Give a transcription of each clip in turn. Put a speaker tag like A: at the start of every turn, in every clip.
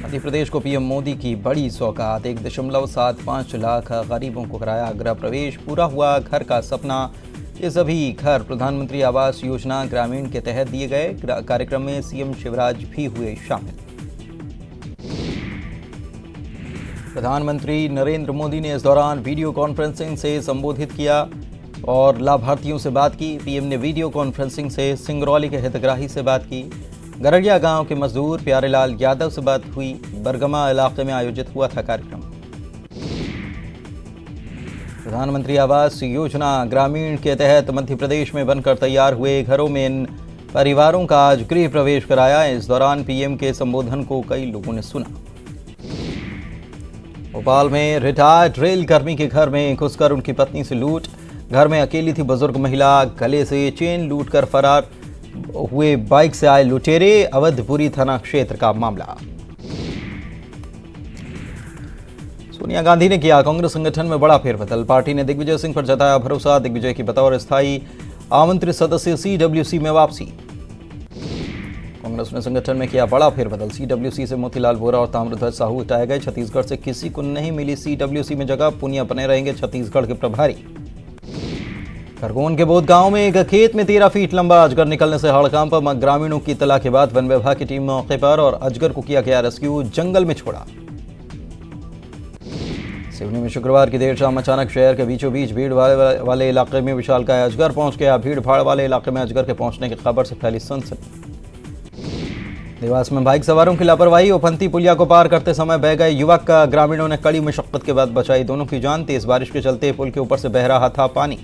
A: मध्य प्रदेश को पीएम मोदी की बड़ी सौगात। 1.75 लाख गरीबों को कराया गृह प्रवेश, पूरा हुआ घर का सपना। ये सभी घर प्रधानमंत्री आवास योजना ग्रामीण के तहत दिए गए। कार्यक्रम में सीएम शिवराज भी हुए शामिल। प्रधानमंत्री नरेंद्र मोदी ने इस दौरान वीडियो कॉन्फ्रेंसिंग से संबोधित किया और लाभार्थियों से बात की। पीएम ने वीडियो कॉन्फ्रेंसिंग से सिंगरौली के हितग्राही से बात की। गरड़िया गांव के मजदूर प्यारेलाल यादव से बात हुई। बरगमा इलाके में आयोजित हुआ था कार्यक्रम। प्रधानमंत्री आवास योजना ग्रामीण के तहत मध्य प्रदेश में बनकर तैयार हुए घरों में इन परिवारों का आज गृह प्रवेश कराया। इस दौरान पीएम के संबोधन को कई लोगों ने सुना। भोपाल में रिटायर्ड रेल कर्मी के घर में घुसकर उनकी पत्नी से लूट। घर में अकेली थी बुजुर्ग महिला, गले से चेन लूटकर फरार हुए बाइक से आए लुटेरे। अवधपुरी थाना क्षेत्र का मामला। सोनिया गांधी ने किया कांग्रेस संगठन में बड़ा फेरबदल। पार्टी ने दिग्विजय सिंह पर जताया भरोसा। दिग्विजय की बतौर स्थायी आमंत्रित सदस्य सीडब्ल्यूसी में वापसी। कांग्रेस ने संगठन में किया बड़ा फेरबदल। सीडब्ल्यूसी से मोतीलाल वोरा और ताम्रध्वज साहू हटाए गए। छत्तीसगढ़ से किसी को नहीं मिली सीडब्ल्यूसी में जगह। पुनिया बने रहेंगे छत्तीसगढ़ के प्रभारी। खरगोन के बोध गांव में एक खेत में 13 फीट लंबा अजगर निकलने से हड़कंप। ग्रामीणों की इत्तला के बाद वन विभाग की टीम मौके पर और अजगर को किया गया रेस्क्यू, जंगल में छोड़ा। सिवनी में शुक्रवार की देर शाम अचानक शहर के बीचों बीच भीड़ वाले इलाके में विशालकाय अजगर पहुंच गया। भीड़ भाड़ वाले इलाके में अजगर के पहुंचने की खबर से फैली सनसनी। देवास में बाइक सवारों की लापरवाही। ओफंती पुलिया को पार करते समय बह गए युवक का ग्रामीणों ने कड़ी मशक्कत के बाद बचाई दोनों की जान। तेज बारिश के चलते पुल के ऊपर से बह रहा था पानी।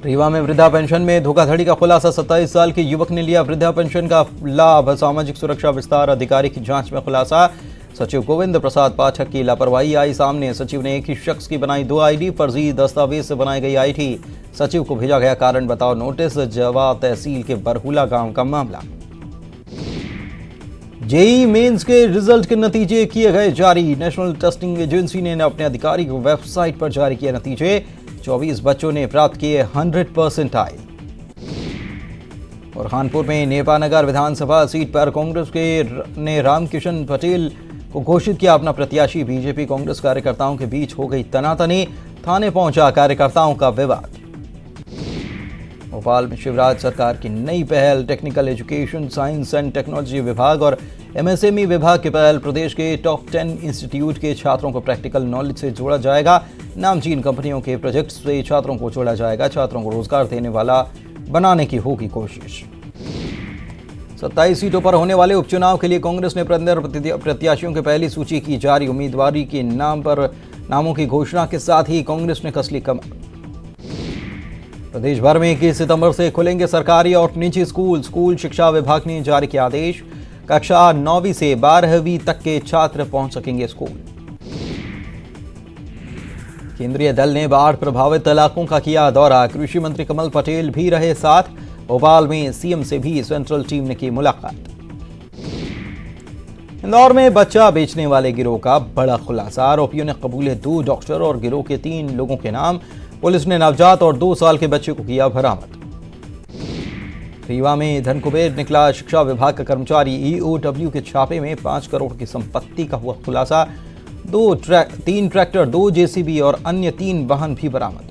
A: रीवा में वृद्धा पेंशन में धोखाधड़ी का खुलासा। 27 साल के युवक ने लिया वृद्धा पेंशन का लाभ। सामाजिक सुरक्षा विस्तार अधिकारी की जांच में खुलासा। सचिव गोविंद प्रसाद पाठक की लापरवाही आई सामने। सचिव ने एक ही शख्स की बनाई 2 आईडी। फर्जी दस्तावेज से बनाई गई आईडी। सचिव को भेजा गया कारण बताओ नोटिस। जवा तहसील के बरहुला गांव का मामला। जेईई मेंस के रिजल्ट के नतीजे किए गए जारी। नेशनल टेस्टिंग एजेंसी ने अपने आधिकारिक वेबसाइट पर जारी किए नतीजे। 24 बच्चों ने प्राप्त किए 100% और कानपुर में नेपानगर विधानसभा सीट पर कांग्रेस ने रामकिशन पटेल को घोषित किया अपना प्रत्याशी। बीजेपी कांग्रेस कार्यकर्ताओं के बीच हो गई तनातनी। थाने पहुंचा कार्यकर्ताओं का विवाद। भोपाल में शिवराज सरकार की नई पहल। Technical education, science and technology विभाग और एमएसएमई विभाग की पहल। प्रदेश के टॉप 10 इंस्टीट्यूट के छात्रों को प्रैक्टिकल नॉलेज से जोड़ा जाएगा। नामचीन कंपनियों के प्रोजेक्ट से छात्रों को जोड़ा जाएगा। छात्रों को रोजगार देने वाला बनाने की होगी कोशिश। 27 सीटों पर होने वाले उपचुनाव के लिए कांग्रेस ने प्रत्याशियों की पहली सूची की जारी। उम्मीदवारी के नामों की घोषणा के साथ ही कांग्रेस ने कस ली कमर। प्रदेश भर में 21 सितंबर से खुलेंगे सरकारी और निजी स्कूल। स्कूल शिक्षा विभाग ने जारी किया आदेश। कक्षा 9वीं से 12वीं तक के छात्र पहुंच सकेंगे स्कूल। केंद्रीय दल ने बाढ़ प्रभावित इलाकों का किया दौरा। कृषि मंत्री कमल पटेल भी रहे साथ। भोपाल में सीएम से भी सेंट्रल टीम ने की मुलाकात। इंदौर में बच्चा बेचने वाले गिरोह का बड़ा खुलासा। आरोपियों ने कबूले 2 डॉक्टर और गिरोह के 3 लोगों के नाम। पुलिस ने नवजात और 2 साल के बच्चे को किया बरामद। रीवा में धनकुबेर निकला शिक्षा विभाग का कर्मचारी। ईओडब्ल्यू के छापे में 5 करोड़ की संपत्ति का हुआ खुलासा। 3 ट्रैक्टर, 2 जेसीबी और अन्य 3 वाहन भी बरामद।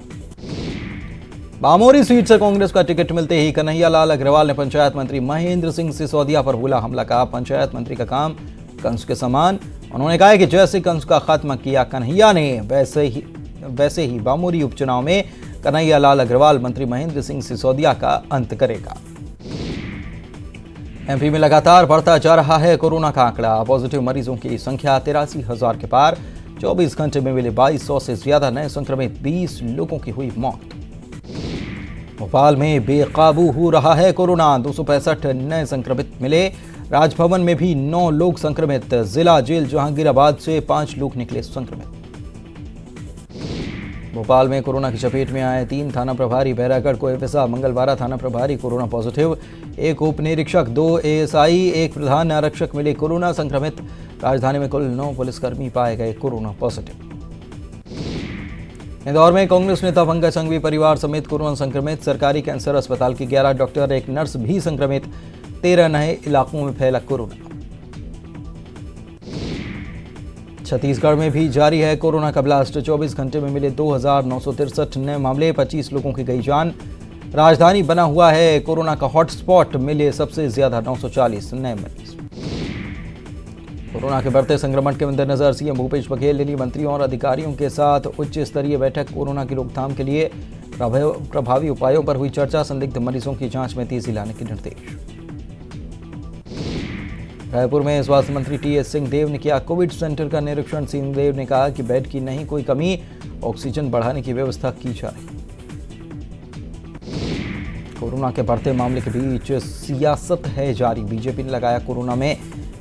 A: बामोरी सीट से कांग्रेस का टिकट मिलते ही कन्हैयालाल अग्रवाल ने पंचायत मंत्री महेंद्र सिंह सिसोदिया पर बोला हमला। कहा पंचायत मंत्री का काम कंस के समान। उन्होंने कहा कि जैसे कंस का खात्मा किया कन्हैया ने, वैसे ही बामोरी उपचुनाव में कन्हैयालाल अग्रवाल मंत्री महेंद्र सिंह सिसोदिया का अंत करेगा। एमपी में लगातार बढ़ता जा रहा है कोरोना का आंकड़ा। पॉजिटिव मरीजों की संख्या 83,000 के पार। 24 घंटे में मिले 2200 से ज्यादा नए संक्रमित। 20 लोगों की हुई मौत। भोपाल में बेकाबू हो रहा है कोरोना। 265 नए संक्रमित मिले। राजभवन में भी 9 लोग संक्रमित। जिला जेल जहांगीराबाद से 5 लोग निकले संक्रमित। भोपाल में कोरोना की चपेट में आए 3 थाना प्रभारी। बैरागढ़ को एफएसआ, मंगलवारा थाना प्रभारी कोरोना पॉजिटिव। 1 उप निरीक्षक, 2 एएसआई, 1 प्रधान आरक्षक मिले कोरोना संक्रमित। राजधानी में कुल 9 पुलिसकर्मी पाए गए कोरोना पॉजिटिव। इंदौर में कांग्रेस नेता पंकज संघवी परिवार समेत कोरोना संक्रमित। सरकारी कैंसर अस्पताल के 11 डॉक्टर, 1 नर्स भी संक्रमित। 13 नए इलाकों में फैला कोरोना। छत्तीसगढ़ में भी जारी है कोरोना का ब्लास्ट। 24 घंटे में मिले 2,963 नए मामले, 25 लोगों की गई जान। राजधानी बना हुआ है कोरोना का हॉटस्पॉट, मिले सबसे ज्यादा 940 नए मरीज। कोरोना के बढ़ते संक्रमण के मद्देनजर सीएम भूपेश बघेल ने मंत्रियों और अधिकारियों के साथ उच्च स्तरीय बैठक। कोरोना की रोकथाम के लिए प्रभावी उपायों पर हुई चर्चा। संदिग्ध मरीजों की जांच में तेजी लाने के निर्देश। रायपुर में स्वास्थ्य मंत्री टीएस सिंहदेव ने किया कोविड सेंटर का निरीक्षण। सिंहदेव ने कहा कि बेड की नहीं कोई कमी, ऑक्सीजन बढ़ाने की व्यवस्था की जा रही। कोरोना के बढ़ते मामले के बीच सियासत है जारी। बीजेपी ने लगाया कोरोना में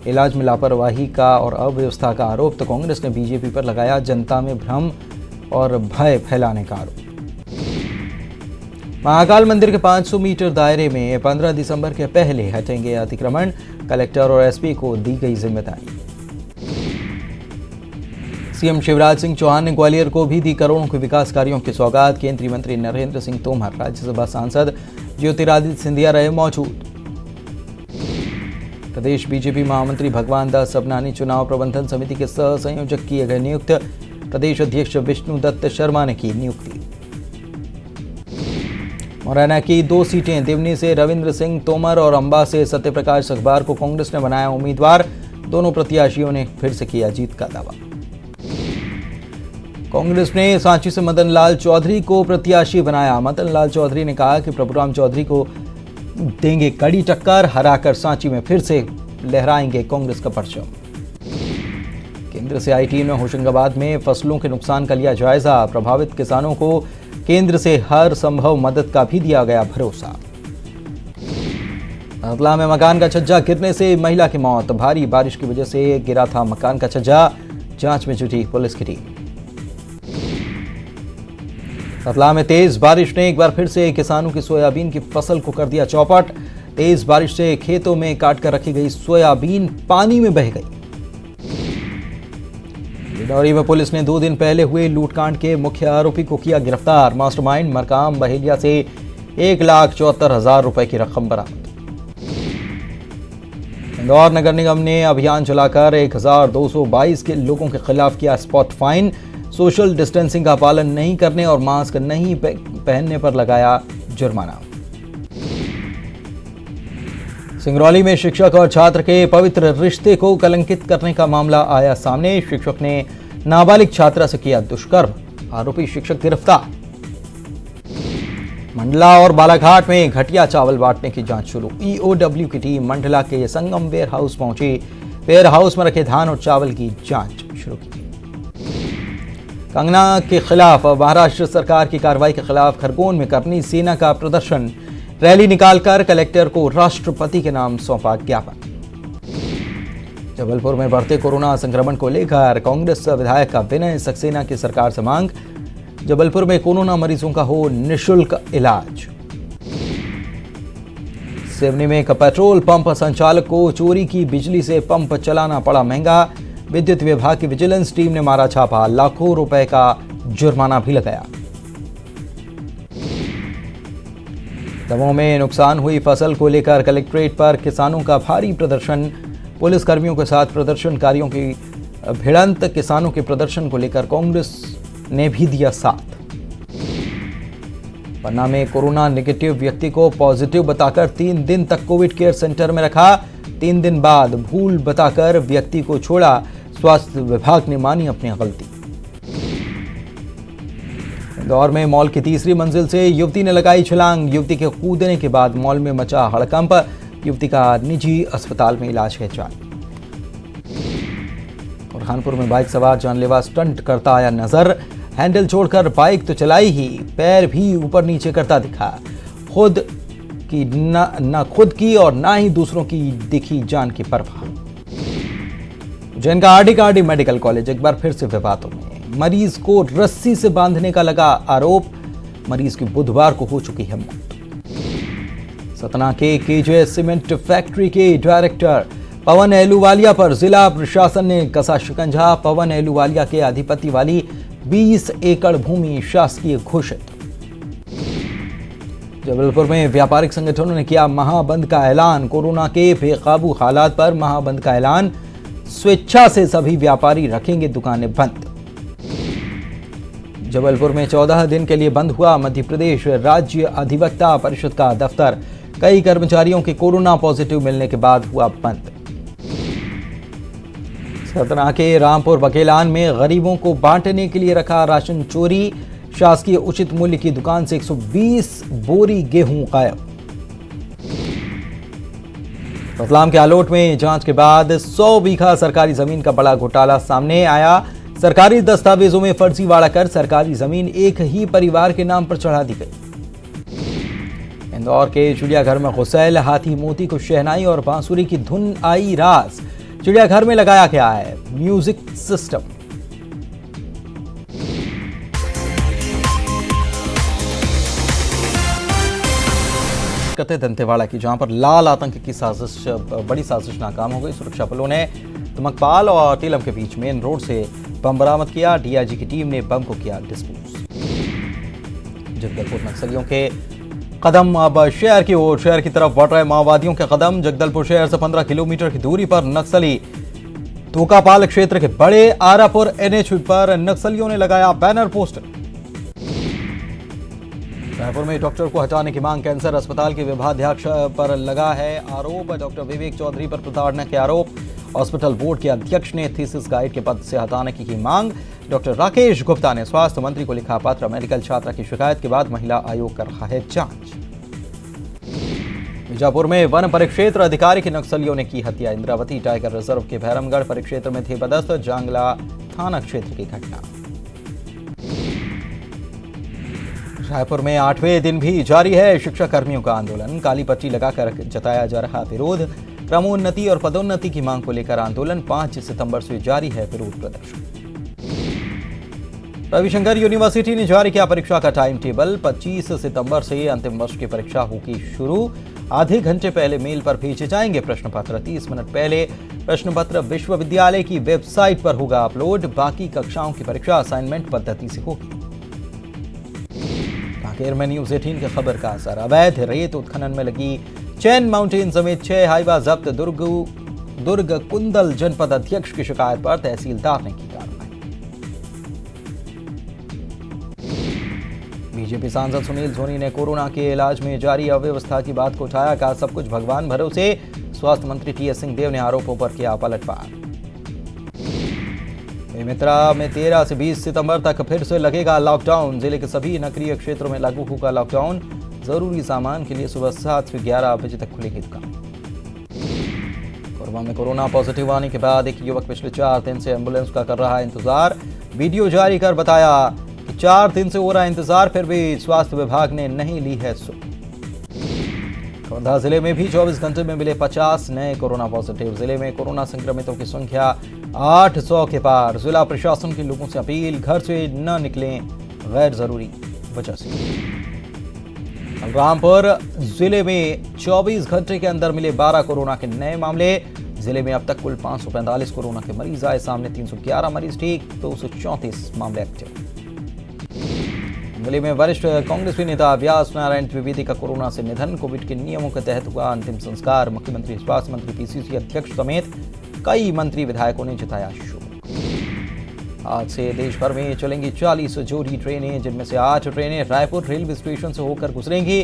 A: इलाज में लापरवाही का और अव्यवस्था का आरोप, तो कांग्रेस ने बीजेपी पर लगाया जनता में भ्रम और भय फैलाने का आरोप। महाकाल मंदिर के 500 मीटर दायरे में 15 दिसंबर के पहले हटेंगे अतिक्रमण। कलेक्टर और एसपी को दी गई जिम्मेदारी। सीएम शिवराज सिंह चौहान ने ग्वालियर को भी दी करोड़ों के विकास कार्यों की सौगात। केंद्रीय मंत्री नरेंद्र सिंह तोमर, राज्यसभा सांसद ज्योतिरादित्य सिंधिया रहे मौजूद। प्रदेश बीजेपी महामंत्री भगवान दास सबनानी चुनाव प्रबंधन समिति के सह संयोजक किए गए नियुक्त। प्रदेश अध्यक्ष विष्णु दत्त शर्मा ने की नियुक्ति। मुरैना की 2 सीटें देवनी से रविंद्र सिंह तोमर और अंबा से सत्यप्रकाश अखबार को कांग्रेस ने बनाया उम्मीदवार। दोनों प्रत्याशियों ने फिर से किया जीत का दावा। कांग्रेस ने सांची से मदन लाल चौधरी को प्रत्याशी बनाया। मदन लाल चौधरी ने कहा कि प्रभुराम चौधरी को देंगे कड़ी टक्कर, हराकर सांची में फिर से लहराएंगे कांग्रेस का परचम। केंद्र से आई टीम ने होशंगाबाद में फसलों के नुकसान का लिया जायजा। प्रभावित किसानों को केंद्र से हर संभव मदद का भी दिया गया भरोसा। रतलाम में मकान का छज्जा गिरने से महिला की मौत। भारी बारिश की वजह से गिरा था मकान का छज्जा, जांच में जुटी पुलिस की टीम। रतलाम में तेज बारिश ने एक बार फिर से किसानों की सोयाबीन की फसल को कर दिया चौपट। तेज बारिश से खेतों में काटकर रखी गई सोयाबीन पानी में बह गई। डिंडौरी में पुलिस ने 2 दिन पहले हुए लूटकांड के मुख्य आरोपी को किया गिरफ्तार। मास्टरमाइंड मरकाम बहेलिया से 1,74,000 रुपए की रकम बरामद। इंदौर नगर निगम ने अभियान चलाकर 1,222 के लोगों के खिलाफ किया स्पॉट फाइन। सोशल डिस्टेंसिंग का पालन नहीं करने और मास्क नहीं पहनने पर लगाया जुर्माना। सिंगरौली में शिक्षक और छात्र के पवित्र रिश्ते को कलंकित करने का मामला आया सामने। शिक्षक ने नाबालिग छात्रा से किया दुष्कर्म, आरोपी शिक्षक गिरफ्तार। मंडला और बालाघाट में घटिया चावल बांटने की जांच शुरू। ईओडब्ल्यू की टीम मंडला के संगम वेयर हाउस पहुंची। वेयर हाउस में रखे धान और चावल की जांच शुरू की। कंगना के खिलाफ महाराष्ट्र सरकार की कार्रवाई के खिलाफ खरगोन में करनी सेना का प्रदर्शन। रैली निकालकर कलेक्टर को राष्ट्रपति के नाम सौंपा ज्ञापन। जबलपुर में बढ़ते कोरोना संक्रमण को लेकर कांग्रेस विधायक का विनय सक्सेना की सरकार से मांग। जबलपुर में कोरोना मरीजों का हो निःशुल्क इलाज। सिवनी में एक पेट्रोल पंप संचालक को चोरी की बिजली से पंप चलाना पड़ा महंगा। विद्युत विभाग की विजिलेंस टीम ने मारा छापा, लाखों रुपए का जुर्माना भी लगाया। दमोह में नुकसान हुई फसल को लेकर कलेक्ट्रेट पर किसानों का भारी प्रदर्शन। पुलिस कर्मियों के साथ प्रदर्शनकारियों की भिड़ंत। किसानों के प्रदर्शन को लेकर कांग्रेस ने भी दिया साथ। पन्ना में कोरोना नेगेटिव व्यक्ति को पॉजिटिव बताकर 3 दिन तक कोविड केयर सेंटर में रखा। 3 दिन बाद भूल बताकर व्यक्ति को छोड़ा। स्वास्थ्य विभाग ने मानी अपनी गलती। इंदौर में मॉल की 3री मंजिल से युवती ने लगाई छलांग। युवती के कूदने के बाद मॉल में मचा हड़कंप। युवती का निजी अस्पताल में इलाज है जारी। बुरहानपुर में बाइक सवार जानलेवा स्टंट करता आया नजर। हैंडल छोड़कर बाइक तो चलाई ही, पैर भी ऊपर नीचे करता दिखा। खुद की और ना ही दूसरों की दिखी जान की परवाह। उज्जैन का आरडी मेडिकल कॉलेज एक बार फिर से विवादों में। मरीज को रस्सी से बांधने का लगा आरोप। मरीज की बुधवार को हो चुकी है मौत। सतना के केजे सीमेंट फैक्ट्री के डायरेक्टर पवन एलूवालिया पर जिला प्रशासन ने कसा शिकंजा। पवन एलूवालिया के अधिपति वाली 20 एकड़ भूमि शासकीय घोषित। जबलपुर में व्यापारिक संगठनों ने किया महाबंद का ऐलान। कोरोना के बेकाबू हालात पर महाबंद का ऐलान। स्वेच्छा से सभी व्यापारी रखेंगे दुकानें बंद। जबलपुर में 14 दिन के लिए बंद हुआ मध्य प्रदेश राज्य अधिवक्ता परिषद का दफ्तर। कई कर्मचारियों के कोरोना पॉजिटिव मिलने के बाद हुआ बंद। सतना के रामपुर बकेलान में गरीबों को बांटने के लिए रखा राशन चोरी। शासकीय उचित मूल्य की दुकान से 120 बोरी गेहूं गायब। रतलाम के आलोट में जांच के बाद 100 बीघा सरकारी जमीन का बड़ा घोटाला सामने आया। सरकारी दस्तावेजों में फर्जीवाड़ा कर सरकारी जमीन एक ही परिवार के नाम पर चढ़ा दी गई। इंदौर के चिड़ियाघर में घुसैल हाथी मोती को शहनाई और बांसुरी की धुन आई रास। चिड़ियाघर में लगाया गया है म्यूजिक सिस्टम। दंतेवाड़ा की जहां पर लाल आतंक की साजिश बड़ी साजिश नाकाम हो गई। सुरक्षा बलों ने तुमकपाल और टीलम के बीच मेन रोड से बम बरामद किया। डीआईजी की टीम ने बम को किया डिस्पोज। जगदलपुर नक्सलियों के कदम अब शहर की ओर, शहर की तरफ बढ़ रहे माओवादियों के कदम। जगदलपुर शहर से 15 किलोमीटर की दूरी पर नक्सली तुमकपाल क्षेत्र के बड़े आरापुर एनएच पर नक्सलियों ने लगाया बैनर पोस्टर। रायपुर में डॉक्टर को हटाने की मांग। कैंसर अस्पताल के विभागाध्यक्ष पर लगा है आरोप। डॉक्टर विवेक चौधरी पर प्रताड़ना के आरोप। हॉस्पिटल बोर्ड के अध्यक्ष ने थीसिस गाइड के पद से हटाने की मांग। डॉक्टर राकेश गुप्ता ने स्वास्थ्य मंत्री को लिखा पत्र। मेडिकल छात्रा की शिकायत के बाद महिला आयोग कर रहा है जांच। बीजापुर में वन परिक्षेत्र अधिकारी की नक्सलियों ने की हत्या। इंद्रावती टाइगर रिजर्व के भैरमगढ़ परिक्षेत्र में थे पदस्थ। जांगला थाना क्षेत्र की घटना। रायपुर में 8वें दिन भी जारी है शिक्षा कर्मियों का आंदोलन। काली पट्टी लगाकर जताया जा रहा विरोध। क्रमोन्नति और पदोन्नति की मांग को लेकर आंदोलन। 5 सितंबर से जारी है विरोध प्रदर्शन। रविशंकर यूनिवर्सिटी ने जारी किया परीक्षा का टाइम टेबल। 25 सितंबर से अंतिम वर्ष की परीक्षा होगी शुरू। आधे घंटे पहले मेल पर भेजे जाएंगे प्रश्न पत्र। 30 मिनट पहले प्रश्न पत्र विश्वविद्यालय की वेबसाइट पर होगा अपलोड। बाकी कक्षाओं की परीक्षा असाइनमेंट पद्धति से होगी। कांकेर में न्यूज 18 की खबर का असर। अवैध रेत उत्खनन में लगी चैन माउंटेन समेत 6 हाईवा जब्त। दुर्ग कुंदल जनपद अध्यक्ष की शिकायत पर तहसीलदार ने की कार्रवाई। बीजेपी सांसद सुनील सोनी ने कोरोना के इलाज में जारी अव्यवस्था की बात को उठाया। कहा सब कुछ भगवान भरोसे। स्वास्थ्य मंत्री टीएस सिंहदेव ने आरोपों पर किया पलटवार। बेमेतरा में 13 से 20 सितंबर तक फिर से लगेगा लॉकडाउन। जिले के सभी नगरीय क्षेत्रों में लागू होगा लॉकडाउन। जरूरी सामान के लिए सुबह 7 से 11 बजे तक खुलेगी दुकान। कोरबा में कोरोना पॉजिटिव आने के बाद एक युवक पिछले 4 दिन से एम्बुलेंस का कर रहा है इंतजार। वीडियो जारी कर बताया कि 4 दिन से हो रहा है इंतजार, फिर भी स्वास्थ्य विभाग ने नहीं ली है सुध। वर्धा जिले में भी 24 घंटे में मिले 50 नए कोरोना पॉजिटिव। जिले में कोरोना संक्रमितों की संख्या 800 के पार। जिला प्रशासन के लोगों से अपील, घर से न निकलें गैर जरूरी वजह से। बलरामपुर जिले में 24 घंटे के अंदर मिले 12 कोरोना के नए मामले। जिले में अब तक कुल 545 कोरोना के मरीज आए सामने। 311 मरीज ठीक, 234 मामले एक्टिव। जिले में वरिष्ठ कांग्रेसी नेता व्यास नारायण द्विवेदी का कोरोना से निधन। कोविड के नियमों के तहत हुआ अंतिम संस्कार। मुख्यमंत्री, स्वास्थ्य मंत्री, पीसीसी अध्यक्ष समेत कई मंत्री विधायकों ने जताया शोक। आज से देश भर में चलेंगी 40 जोड़ी ट्रेनें, जिनमें से 8 ट्रेनें रायपुर रेलवे स्टेशन से होकर गुजरेंगी।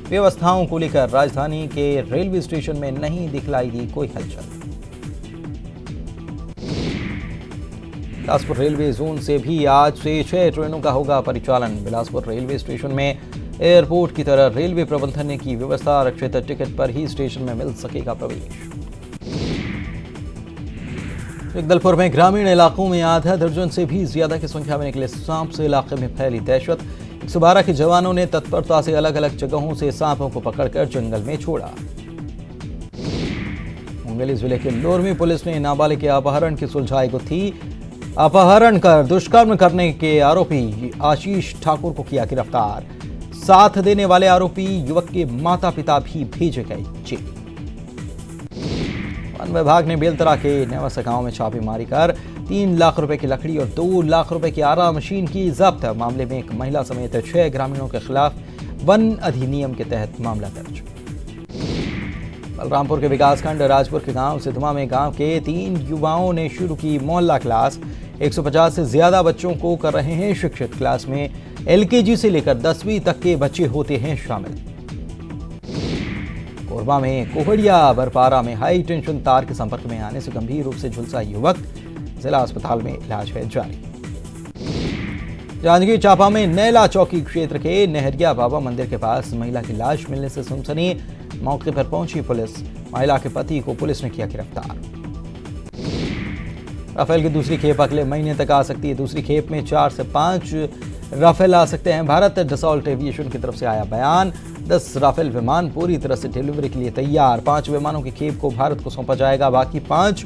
A: व्यवस्थाओं को लेकर राजधानी के रेलवे स्टेशन में नहीं दिखलाई दी कोई हलचल। बिलासपुर रेलवे जोन से भी आज से 6 ट्रेनों का होगा परिचालन। बिलासपुर रेलवे स्टेशन में एयरपोर्ट की तरह रेलवे प्रबंधन ने की व्यवस्था। आरक्षित टिकट पर ही स्टेशन में मिल सकेगा प्रवेश। जगदलपुर में ग्रामीण इलाकों में आधा दर्जन से भी ज्यादा की संख्या में निकले सांप से इलाके में फैली दहशत। 112 के जवानों ने तत्परता से अलग अलग जगहों से सांपों को पकड़कर जंगल में छोड़ा। मुंगेली जिले के लोरमी पुलिस ने नाबालिग के अपहरण की सुलझाई गुत्थी। अपहरण कर दुष्कर्म करने के आरोपी आशीष ठाकुर को किया गिरफ्तार। साथ देने वाले आरोपी युवक के माता पिता भी भेजे गए जेल। वन विभाग ने बेलतरा के नेवसा गांव में छापेमारी कर 3 लाख रुपए की लकड़ी और 2 लाख रुपए की आरा मशीन की जब्त। मामले में एक महिला समेत 6 ग्रामीणों के खिलाफ वन अधिनियम के तहत मामला दर्ज। बलरामपुर के विकासखंड राजपुर के गांव सिद्धमा में गांव के 3 युवाओं ने शुरू की मोहल्ला क्लास। 150 से ज्यादा बच्चों को कर रहे हैं शिक्षित। क्लास में LKG से लेकर 10वीं तक के बच्चे होते हैं शामिल। कोरबा में कोहड़िया बरपारा में हाई टेंशन तार के संपर्क में आने से गंभीर रूप से झुलसा युवक, जिला अस्पताल में इलाज है जारी। जांजगीर चांपा में नैला चौकी क्षेत्र के नहरिया बाबा मंदिर के पास महिला की लाश मिलने से सनसनी। मौके पर पहुंची पुलिस, महिला के पति को पुलिस ने किया गिरफ्तार। राफेल की दूसरी खेप अगले महीने तक आ सकती है। दूसरी खेप में 4 से 5 राफेल आ सकते हैं। भारत डसॉल्ट एविएशन की तरफ से आया बयान। 10 राफेल विमान पूरी तरह से डिलीवरी के लिए तैयार। 5 विमानों की खेप को भारत को सौंपा जाएगा, बाकी 5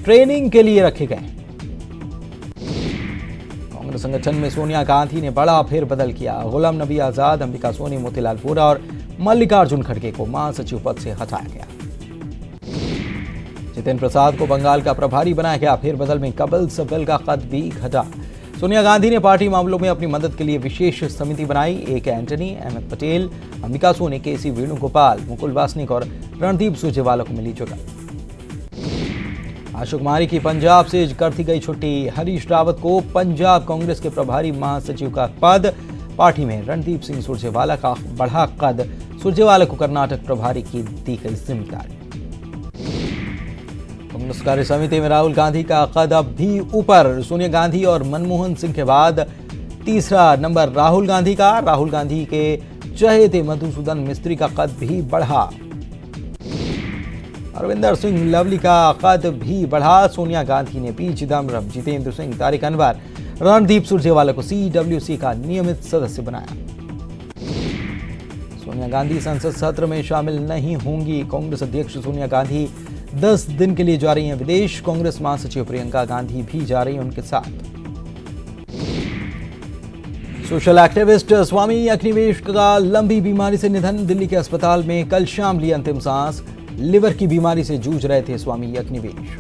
A: ट्रेनिंग के लिए रखे गए। कांग्रेस संगठन में सोनिया गांधी ने बड़ा फेरबदल किया। गुलाम नबी आजाद, अंबिका सोनी, मोतीलाल वोरा और मल्लिकार्जुन खड़गे को महासचिव पद से हटाया गया। जितेंद्र प्रसाद को बंगाल का प्रभारी बनाया गया। फेरबदल में कपिल सिब्बल का कद भी घटा। सोनिया गांधी ने पार्टी मामलों में अपनी मदद के लिए विशेष समिति बनाई। AK एंटनी, अहमद पटेल, अंबिका सोनी, KC वेणुगोपाल, मुकुल वासनिक और रणदीप सुरजेवाला को मिली जगह। आशु कुमारी की पंजाब से कर दी गई छुट्टी। हरीश रावत को पंजाब कांग्रेस के प्रभारी महासचिव का पद। पार्टी में रणदीप सिंह सुरजेवाला का बढ़ा कद। सुरजेवाला को कर्नाटक प्रभारी की दी गई जिम्मेदारी। कांग्रेस कार्य समिति में राहुल गांधी का कद अब भी ऊपर। सोनिया गांधी और मनमोहन सिंह के बाद तीसरा नंबर राहुल गांधी का। राहुल गांधी के चहेते मधुसूदन मिस्त्री का कद भी बढ़ा। अरविंदर सिंह लवली का कद भी बढ़ा। सोनिया गांधी ने P चिदम्बरम, जितेंद्र सिंह, तारिक अनवर, रणदीप सुरजेवाला को CWC का नियमित सदस्य बनाया। सोनिया गांधी संसद सत्र में शामिल नहीं होंगी। कांग्रेस अध्यक्ष सोनिया गांधी 10 दिन के लिए जा रही हैं विदेश। कांग्रेस महासचिव प्रियंका गांधी भी जा रही हैं उनके साथ। सोशल एक्टिविस्ट स्वामी अग्निवेश का लंबी बीमारी से निधन। दिल्ली के अस्पताल में कल शाम ली अंतिम सांस। लिवर की बीमारी से जूझ रहे थे स्वामी अग्निवेश।